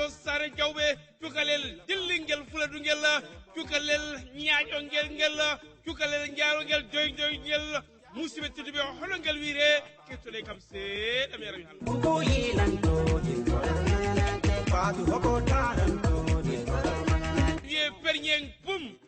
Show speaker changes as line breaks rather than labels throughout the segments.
tonto sare jawbe cukalel dillingel fuladu ngel cukalel nyaajo ngel cukalel njaaro ngel doy ngel musibe tudbe hono ngel wiire kettole kam se dam yaram hal
bugo yilanto di faatu hoko taranto di
ye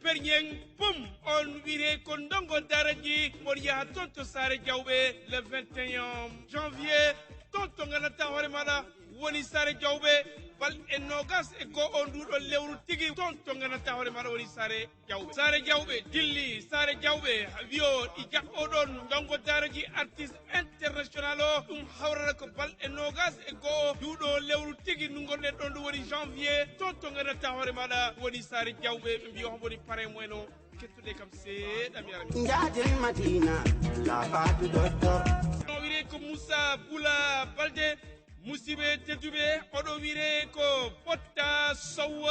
pernyeng pum on wiire ko ndongo daraji mon ya tonto sare jawbe le 21 janvier tonto ngana tawore mala woni sare jawbe bal e nogas e go on dudo lewru tigi tonto ngana tawore mala woni sare jawbe dilli sare jawbe wiyo i jakko don ndongo daraji artiste international o dum hawrata ko bal e nogas e go dudo lewru tigi nungorde don do woni janvier tonto ngana tawore mala woni sare jawbe be biyo woni pare moeno kettude kam seedam yaram
njaajel madina la faatu docteur
no wire ko Moussa Boula Balde musibe tedube odo wire ko Potta Sow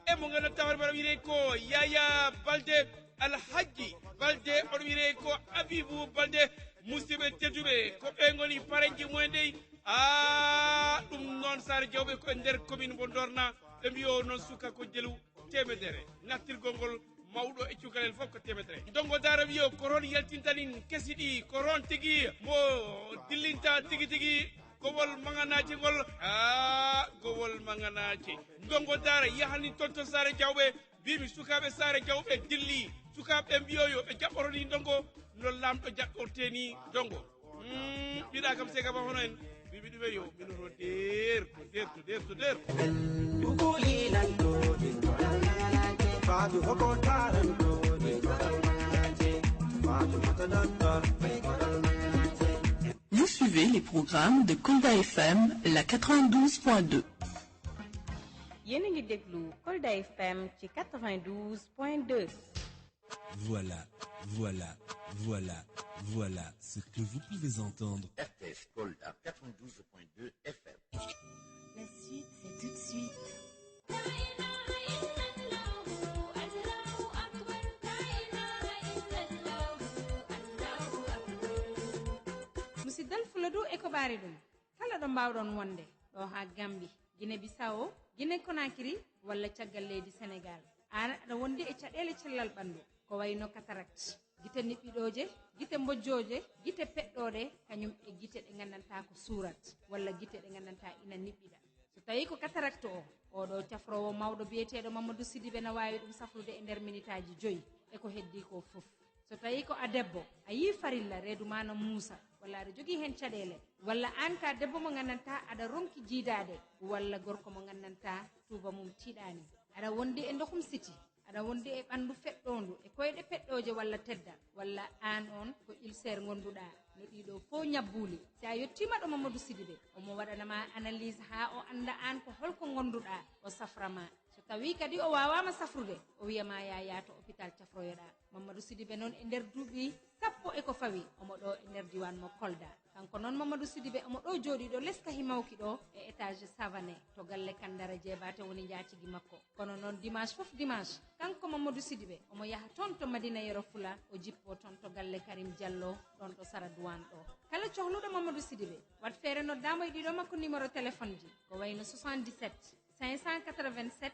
e mo ngana tawar bara wire ko Yaya Balde Alhaji Balde odo wire ko Abibou Balde musibe tedube ko be ngoni parenji moende dum non sare jawbe ko nder commune bo Dorna be biyo non suka ko jelu temedere natir gongol mawdo e cukalel fof ko temedere dongo dara wiyo koron yaltintanin kesidi koron tigi mo dillinta tigi gowol manganaji gol gowol manganaji dongo dara yahani tonto sare jawbe bimi sukabe sare jawbe dilli sukabe biyoyo be jabboroni dongo no lamdo jabborteni dongo bida kam sega ba hono en bibi dube yo mino der to der
bugo yilanto di faatu hoko taranto di faatu mata docteur
Vous suivez les programmes de Kolda FM, la 92.2.
Yéen a ngi déglu Kolda FM ci 92.2.
Voilà ce que vous pouvez entendre.
RTS Kolda 92.2 FM.
La suite, c'est tout de suite.
musidal fuladu e ko baari ɗum kala ɗo mbawɗon wonde ɗo ha Gambie Guinée Bissau Guinée Conakry walla caggal leydi Sénégal an aɗa wondi e caɗele cellal ɓandu ko wayno cataracte gite niɓɓiɗoje gite mbojjoje gite peɗɗoɗe kañum e gite ɗe gandanta ko surat walla gite ɗe gandanta ina niɓɓiɗa so tawi ko cataracte oɗo cafrowo mawɗo biyeteɗo Mamadou Sidibé na wawi ɗum safrude e nder minitaji 5 e ko heddi ko foof so tawi ko a debbo a yi farilla reedu ma no muusa walla aɗa jogui hen caɗele walla an ka debbo mo gandanta aɗa ronki jiidade walla gorko mo gandanta tuuba mum tiiɗani aɗa wondi e ndohum siti aɗa wondi e ɓandu feɗɗondu e koyɗe peɗɗoje walla tedda walla an on ko ulcére gonduɗa no ɗiɗo fo ñabbuli si a yettima ɗo Mamadou Sidibé omo waɗanama analyse ha o anda an ko holko gonduɗa o saframa so tawi kadi o wawama safrude o wiyama ya yato hôpital cafroyoɗa Mamadou Sidibé noon e nder duuɓi sappo e ko fawi omo ɗo e nder diwan mo Kolda kanko noon Mamadou Sidibé omo ɗo jooɗi ɗo leskahi mawki ɗo e étage Savané to galle Kandara Jeebate woni jatigi makko kono noon dimanche fof dimanche kanko Mamadou Sidibé omo yaha toon to Madina Yero Fula o jippo toon to galle Karim Diallo ɗon to Sara Douane ɗo kala cohluɗo Mamadou Sidibé wat feere noddamo e ɗiɗo makko numéro téléphone ji ko wayno 77 587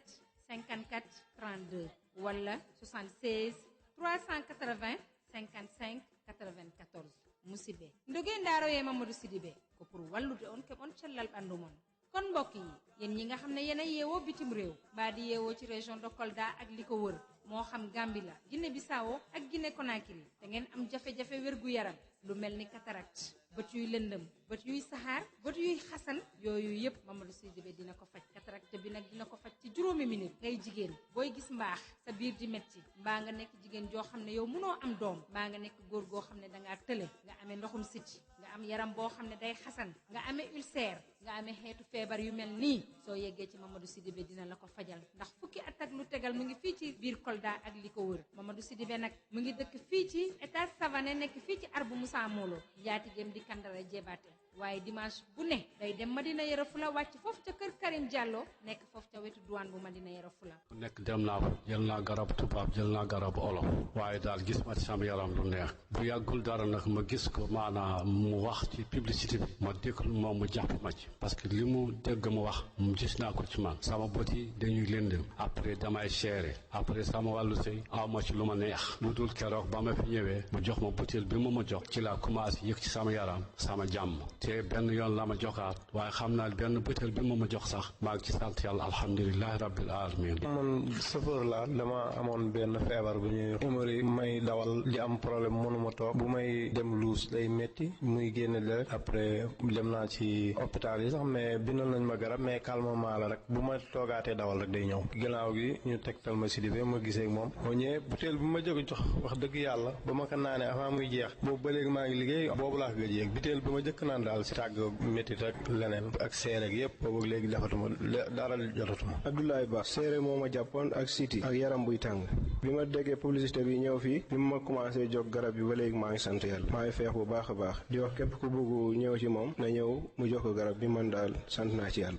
54 32 walla 76 380 55 94 musidɓe ndogue ndaroye Mamadou Sidibé ko pour wallude on keɓon cellal ɓandu mon kon mbokk yi yéen ñi nga xam ne yéen a yeewoo bitim réew mbaa di yeewoo ci région de Kolda ak li ko wër moo xam Gambie la Guinée Bissau ak Guinée Conakry da ngeen am jafe-jafe wérgu yaram lu mel ni cataracte bët yuy lëndëm bët yuy saxaar bët yuy xasan yooyu yëpp Mamadou Sidibé dina ko faj cataracte bi nag dina ko faj ci juróomi minute ngay jigéen booy gis mbaax sa biir di metti mbaa nga nekk jigéen joo xam ne yow mënoo am doom mbaa nga nekk góor goo xam ne dangaa tële nga amee ndoxum siti nga am yaram boo xam ne day xasan nga amee ulcère nga amee xeetu feebar yu mel nii soo yeggee ci Mamadou Sidibé dina la ko fajal ndax fukki at ak lu tegal mu ngi fii ci biir Kolda ak li ko wër Mamadou Sidibé nag mu ngi dëkk fii ci étage Savané nekk fii ci Arbu Moussa Molo njaatigéem di Kandara Jeebate waaye dimanche bu ne day dem Madina Yoro Fula wàcc foofu ca kër Karim Diallo nekk foofu ca wetu douane bu Madina Yoro Fula.
nekk dem naa fa jël naa garab tubaab jël naa garab olof waaye daal gis ma ci sama yaram lu neex bu yàggul dara nag ma gis ko maanaam mu wax ci publicité bi ma déglu moom mu jàpp ma ci parce que li mu dégg mu wax mu gis naa ko ci man sama bët yi dañuy lëndëm après damay seere après sama wàllu sëy aw ma ci lu ma neex lu dul keroog ba ma fi ñëwee mu jox ma butéel bi mu ma jox ci laa commencé yëg ci sama yaram sama jàmm te benn yoon la ma joxaat waaye xam naa benn butéel bi mu ma jox sax maa ngi ci sant yàlla alhamdulilahi rabbil alamin.
man chauffeur la dama amoon benn feebar bu ñuy hémorroïde may dawal di am problème mënuma toog bu may dem luus day métti muy génne deret après dem naa ci hôpital yi sax mais bindal nañ ma garab mais calmement la rek bu ma toogaatee dawal rek day ñëw ginnaaw gi ñu tegtal ma Sidibé ma gisee ak moom moo ñëwee butéel bi ma jëkk jox wax dëgg yàlla ba ma ko naanee avant muy jeex boobu ba léegi maa ngi liggéey boobu laa ko gëj yeeg butéel bi ma jëkk naan daal si tàgg méttit ak leneen ak seere ak yëpp boobu léegi defatuma dara jotatuma.
Abdoulaye Ba seere moo ma jàppoon ak siti ak yaram buy tàng bi ma déggee publicité bi ñëw fii bi ma commencé jóg garab yi ba léegi maa ngi sant yàlla maa ngi feex bu baax a baax di wax képp ku bëgg ñëw ci moom na ñëw mu jox ko garab bi man daal sant naa ci yàlla.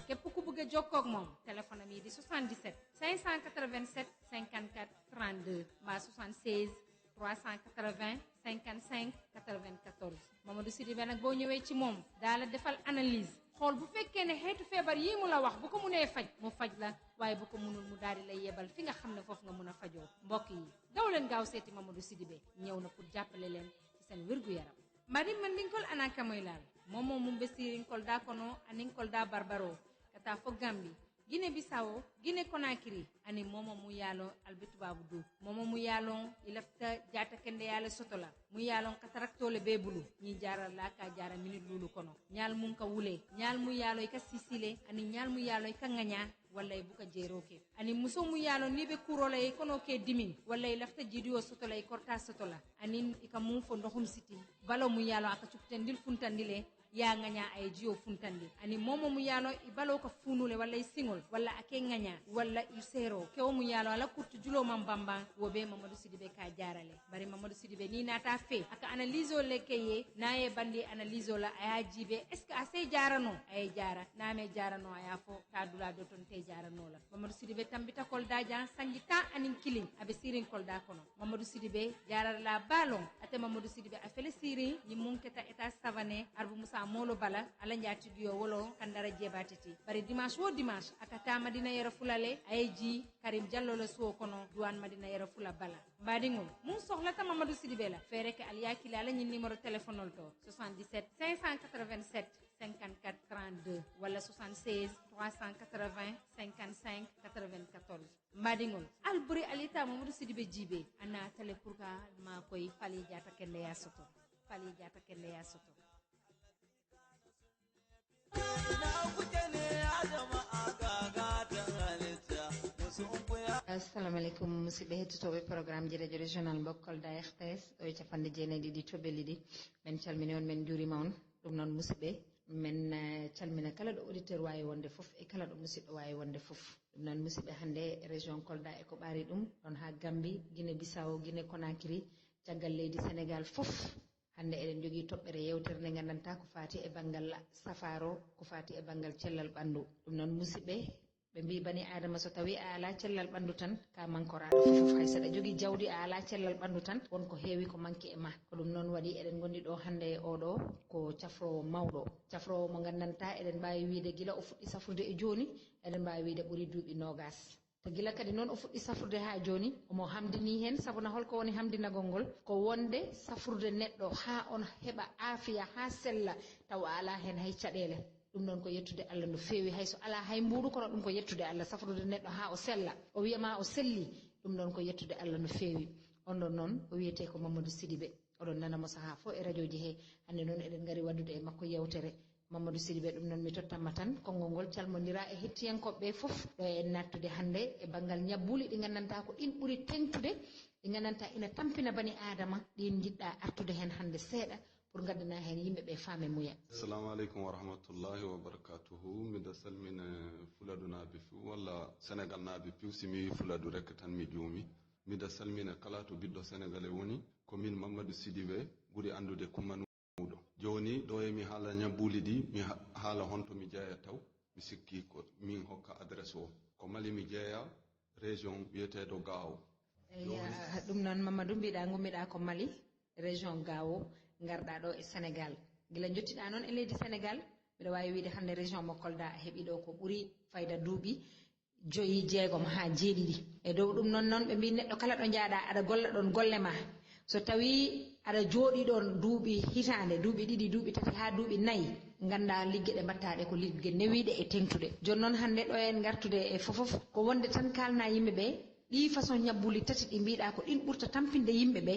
képp ku bëgg a jokkoo ak moom téléphone am yi di 77 587 54 32 mbaa 76 380 55 94 Mamadou Sidibé nag boo ñëwee ci moom daa la defal analyse xool bu fekkee ne xeetu feebar yii mu la wax bu ko mënee faj mu faj la waaye bu ko mënul mu daal di lay yebal fi nga xam ne foofu nga mën a fajoo mbokk yi daw leen gaaw seeti Mamadou Sidibé ñëw na pour jàppale leen ci seen wér-gu-yaram mari man linkol anaka moy laal momo mum be sirinkol da kono aninkol da barbaro kata fo Gambi Guinée Bissau Guinée Conakry ani momo mu yalo albitu babu du momo mu yalon ilafta jata kende yale sotola mu yalon katarakto le bebulu ni jara la ka jara minute lulu kono nyal mun ka wule nyal mu yalo ka sisile ani nyal mu yalo ka nganya walla e buka jeroke ani muso mu yalo ni be kurola e kono ke dimin walla e lafta jidiyo sotola e korta sotola ani ika mum fo ndoxum siti balo mu yalo aka cuktendil funtandile ya nganya ay jiyo funtandi ani momo mu yalo ibalo ka funule walla e singol walla ake nganya walla il sero ke o mu yalo ala kurtu julo mam bamba wobe Mamadou Sidibé ka jarale bari Mamadou Sidibé ni nata fe aka analyse le keye naye bandi analyse la aya jibe est ce que ase jarano ay jara name jarano aya fo kadula do ton te jarano la Mamadou Sidibé tambita kol daja sanji ta anin killing abe sirin kol da kono Mamadou Sidibé jarar la balon ate Mamadou Sidibé a fele sirin ni munketa eta savane arbu musa molo bala ala njaati diyo wolo kandara jebatiti bari dimanche wo dimanche akata Madina Yoro Fula le ayji Karim Diallo le so kono douane Madina Yoro Fula bala mbadingo mun soxlata Mamadou Sidibé la fere ke aliyaki la ñi numéro téléphone to 77 587 54 32 wala 76 380 55 94 mbadingol alburi alita Mamadou Sidibé jibe ana tele pour ka ma koy fali jata kende ya soto
assalamu alaikum musidɓe hettotoɓe programme ji radio régional mo Kolda RTS ɗo e capanɗe jeenayyi ɗiɗi toɓɓe ɗiɗi min calmini on min juurima on ɗum noon musidɓe min calmina kala ɗo auditeur wawi wonde foof e kala ɗo musidɗo wawi wonde foof ɗum noon musidɓe hannde région Kolda e ko ɓaari ɗum ɗon ha Gambi Guinée Bissau Guinée Conakry caggal leydi Sénégal foof hannde eɗen jogii toɓɓere yewtere nde nganndantaa ko faati e banngal safaro ko faati e banngal cellal ɓanndu ɗum noon musidɓe ɓe mbi bani adama so tawi a ala cellal ɓanndu tan ka mankoraɗo fofof hay saɗa jogii jawdi a ala cellal ɓanndu tan wonko heewi ko manque e ma ko ɗum noon waɗi eɗen gonndi ɗo hannde oɗo ko cafrowo mawɗo cafrowo mo nganndantaa eɗen mbaawi wiide gila o fuɗɗi safrude e jooni eɗen mbaawi wiide ɓuri duuɓi nogas to gila kadi noon o fuɗɗi safrude ha joni omo hamdini hen sabuna holko woni hamdinagol ngol ko wonde safrude neɗɗo ha on heɓa aafiya ha sella taw a ala hen hay caɗele ɗum noon ko yettude Allah no feewi hayso ala hay mbuɗu kono ɗum ko yettude Allah safrude neɗɗo ha o sella o wiyama o selli ɗum ɗon ko yettude Allah no feewi on ɗon noon o wiyete ko Mamadou Sidibé oɗon nanamo saaha fo e radio ji he hande noon eɗen gari waddude e makko yewtere Mamadou Sidibé ɗum noon mi tottanma tan konngol ngol calmodira e hettiyankoɓe fof ɗo e nattude hannde e banggal ñabbuli ɗi nganndantaa ko ɗin ɓuri tengtude ɗi nganndantaa ina tampina bani adama ɗin jiɗɗa artude hen hannde seeɗa pour ngaddana hen yimɓe ɓe faame muya.
Assalamu aleykum wa rahmatullahi wa barakatuhu miɗo salmina fuladu naaɓe fuu walla sénégal naaɓe piw simi fuladu rek tan mi juumi miɗo salmina kala to ɓiɗɗo sénégalais woni komin Mamadou Sidibé ɓuri andude kumanuɗo joni ɗo e mi haala ñabbuli ɗi mi haala honto mi jeeya taw mi sikki ko min hokka adresse o ko Mali mi jeeya région wiyeteɗo Gao.
ɗum noon Mamadou mbiɗa gummiɗa ko Mali région Gao garɗa ɗo e Sénégal gila jottiɗa noon e leydi Sénégal mbiɗa wawi wiide hande région mo Kolda a heeɓi ɗo ko ɓuuri fayda duuɓi 5 ha 7 e dow ɗum noon ɓe mbi neɗɗo kala ɗo jaaɗa aɗa golla ɗon golle ma so tawi aɗa jooɗi ɗon duuɓi hitande duuɓi 2 duuɓi 3 ha duuɓi 4 ganda ligge ɗe mbattaɗe ko ligge newiɗe e tengtuɗe joni noon hande ɗo en gartude e fofof ko wonde tan kalna yimɓeɓe ɗi façon ñabbuli tati ɗi mbiɗa ko ɗin ɓurta tampinde yimɓeɓe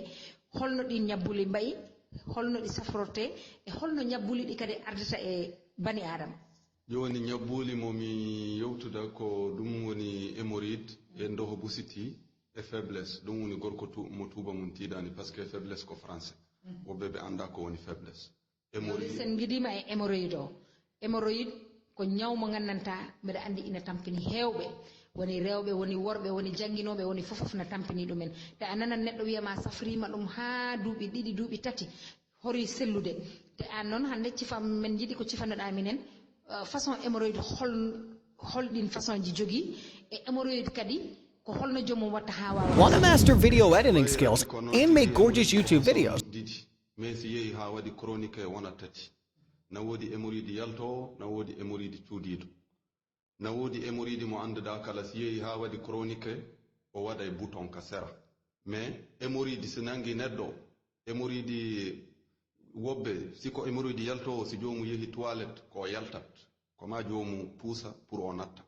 holno ɗin ñabbuli mbayi holno ɗi safrorte e holno ñabbuli ɗi kadi ardata e bani adama.
joni ñabbuli momi yewtuda ko ɗum woni hémorroïde e ndoho busiti e faiblesse ɗum woni gorko mo tuuba mum tiiɗani par ce que faiblesse ko français woɓɓe ɓe anda ko woni faiblesse.
sen guidima e hémorroïde o hémorroïde ko ñaw mo gandanta mbiɗa andi ina tampini hewɓe woni rewɓe woni worɓe woni jangguinoɓe woni fofof na tampini ɗumen te a nanan neɗɗo wiyama safrima ɗum ha duuɓi 2 duuɓi 3 hori sellude te an noon hande cifam men jiiɗi ko cifannoɗa minen façon hémorroïde holɗin façon ji jogui e hémorroïde kadi ko holno jomum watta ha wawa.
Want to master video editing skills and make gorgeous YouTube videos?
mais si yeehi ha waɗi chronique e wona 3 na woodi hémorroïde yalto na woodi hémorroïde cuudiiɗo na woodi hémorroïde mo annduɗa kala si yeehi ha waɗi chronique o waɗa e bouton ka sera mais hémorroïde so nangi neɗɗo hémorroïde woɓɓe siko hémorroïde yalto si jomum yeehi toilette ko yaltat koma jomum puusa pour o natta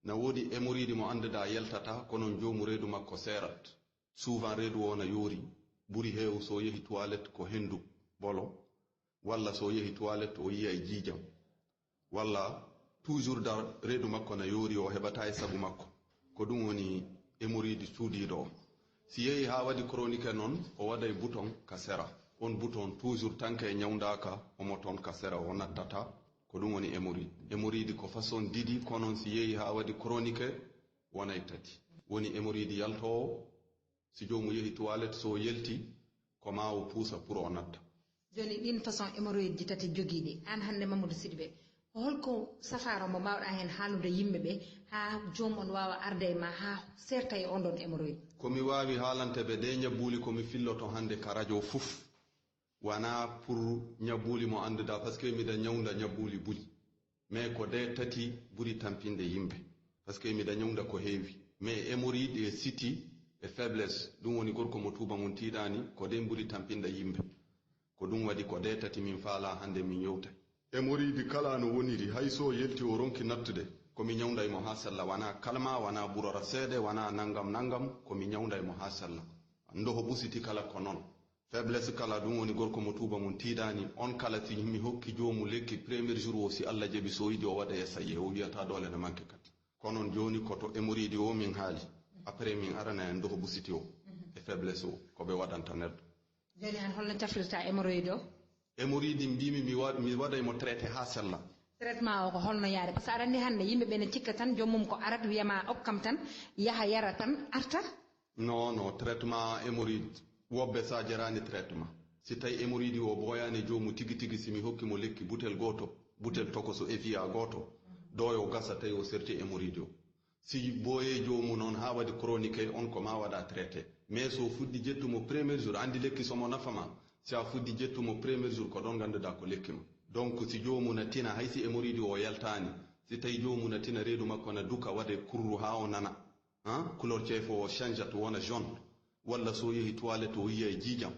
na woodi hémorroïde mo annduɗa yaltata kono jomum reedu makko seerat souvent reedu o na yoori ɓuri heew so yeehi toilette ko hendu bolo walla so yeehi toilette o yiya e jiijam walla toujours da reedu makko na yoori o heɓata e sabu makko ko ɗum woni hémorroïde cuudiiɗo o si yeehi ha waɗi chronique noon o waɗa e bouton ka sera on bouton toujours tanke e ñawdaka omo toon ka sera o nattata ko ɗum woni hémorroïde hémorroïde ko façon ɗiɗi konon si yeehi ha waɗi chronique wona e 3 woni hémorroïde yaltowo si jomum yeehi toilette so yelti ko ma o puusa pour o natta.
joni ɗin façon hémorroïde ji tati jogiiɗi an hande Mamadou Sidibé holko safaro mo mbawɗa hen haalude yimɓeɓe ha jomum on wawa arde e ma ha serta e on ɗon hémorroïde.
komi wawi haalanteɓe ɗe ñabbuli komi filloto hande ka radio fof wana pour ñabbuli mo annduɗa par ce que miɗa ñawda ñabbuli buli mais ko de tati ɓuri tampinde yimɓe par ce que miɗa ñawda ko heewi mais hémorroïde e siti e faiblesse ɗum woni gorko mo tuuba mum tiiɗani ko den ɓuri tampinde yimɓe ko ɗum waɗi ko de tati min faala hande min yewta hémorroïde kala no woniri hay so yelti o ronki nattude komi ñawda e mo ha sella wana kalma wana ɓurora seeɗe wana nangam komi ñawda e mo ha sella ndoho ɓusiti kala ko noon faiblesse kala ɗum woni gorko mo tuuba mum tiiɗani on kala si mi hokki jomum lekki premier jour o si Allah jaɓi so yiɗi o waɗa e saye o wiyata dole ne manque kadi konon joni koto hémorroïde o min haali après min arana en ndoho ɓusiti o e faiblesse o koɓe waɗanta neɗɗo.
joni an holno cafrirta hémorroïde o?
hémorroïde mbimi mi waɗaymo traité ha sella.
traitement o ko holno yaade par ce que aɗa andi hande yimɓeɓe ne cikka tan joomum ko arat wiyama okkam tan yaha yara tan arta.
non traitement hémorroïde woɓɓe sa jarani traitement si tawi hémorroïde o boyani jomum tigi simi hokkimo lekki butel tokoso evia goto ɗo yo gasa tawi o serti hémorroïde o si boye jomum noon ha waɗi chronique on ko ma waɗa traité mais so fuɗɗi jettumo premier jour andi lekki somo nafama si a fuɗɗi jettumo premier jour ko ɗon ganduɗa ko lekki ma donc si jomum na tina haysi hémorroïde o yaltani si tawi jomum na tina reedu makko na duka waɗe kurru ha o nana couleur ceefo o change to wona jaune walla so yehi toilette o yiya e jiijam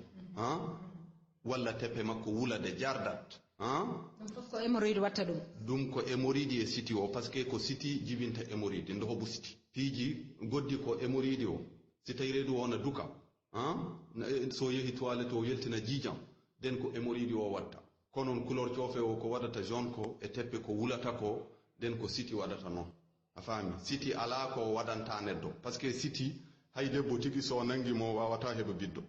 walla teppe makko wulade jardat
ɗum fof ko hémorroïde watta
ɗum ko hémorroïde e siti o par ce que ko siti jibinta hémorroïde ndoho ɓusiti piiji goddi ko hémorroïde o si tawi reedu o na duka so yehi toilette o yeltina jiijam den ko hémorroïde o watta konon couleur coofe o ko waɗata jaune ko e teppe ko wulata ko den ko siti waɗata noon a faami siti ala ko waɗanta neɗɗo par ce que siti hay debbo tigi so nangimo wawata heɓa biddo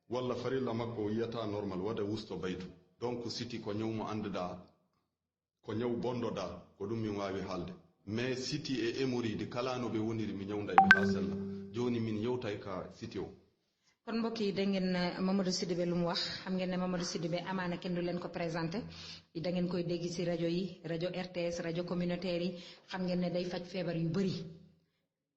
walla farilla makko o yiyata normal waɗa wusto baytu donc siti ko ñaw mo annduɗa ko ñaw bondoɗa ko ɗum min wawi haalde mais siti e hémorroïde kala no ɓe woniri mi ñawda ɓe ha sella joni min yewtay ka siti o.
kon mbokk yi da ngeen Mamadou Sidibé lu mu wax xam ngeen ne Mamadou Sidibé amaana kenn du leen ko présenté da ngeen koy dégg ci rajo yi rajo RTS rajo communautaire yi xam ngeen ne day faj feebar yu bari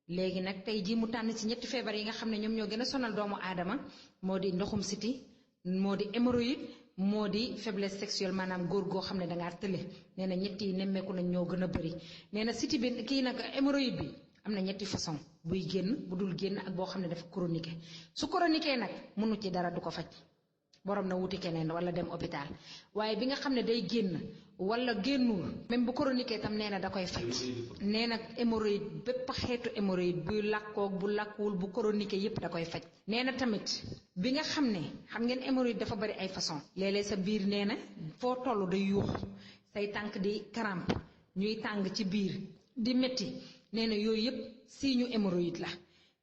léegi nag tey jii mu tànn ci ñetti feebar yi nga xam ne ñoom ñoo gën a sonal doomu aadama moo di ndoxum siti moo di hémorroïde moo di faiblesse sexuelle maanaam góor goo xam ne dangaa tële nee na ñett yi nemmeeku nañ ñoo gën a bari nee na siti bi kii nag hémorroïde bi am na ñetti façon buy génn bu dul génn ak boo xam ne dafa chronique su chronique nag mënu ci dara du ko faj borom na wuti keneen wala dem hôpital waaye bi nga xam ne day génn wala génnul même bu chronique tam nee na da koy faj nee na hémorroïde bépp xeetu hémorroïde buy làkkoog bu làkkuwul bu chronique yépp da koy faj nee na tamit bi nga xam ne xam ngeen hémorroïde dafa bari ay façon léeg-léeg sa biir nee na foo toll day yuux say tànk di crampe ñuy tàng ci biir di metti nee na yooyu yëpp signe hémorroïde la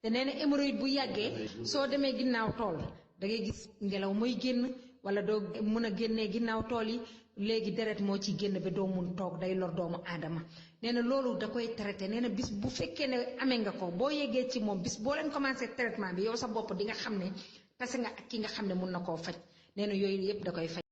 te nee na hémorroïde bu yàggee soo demee ginnaaw tool da ngay gis ngelaw mooy génn wala doo mën a génnee ginnaaw tool yi léegi deret moo ciy génn ba doo mun toog day lor doomu aadama nee na loolu da koy traité nee na bis bu fekkee ne amee nga ko boo yeggee ci moom bis boo leen commencé traitement bi yow sa bopp di nga xam ne tase nga ak ki nga xam ne mun na koo faj nee na yooyu yëpp da koy faj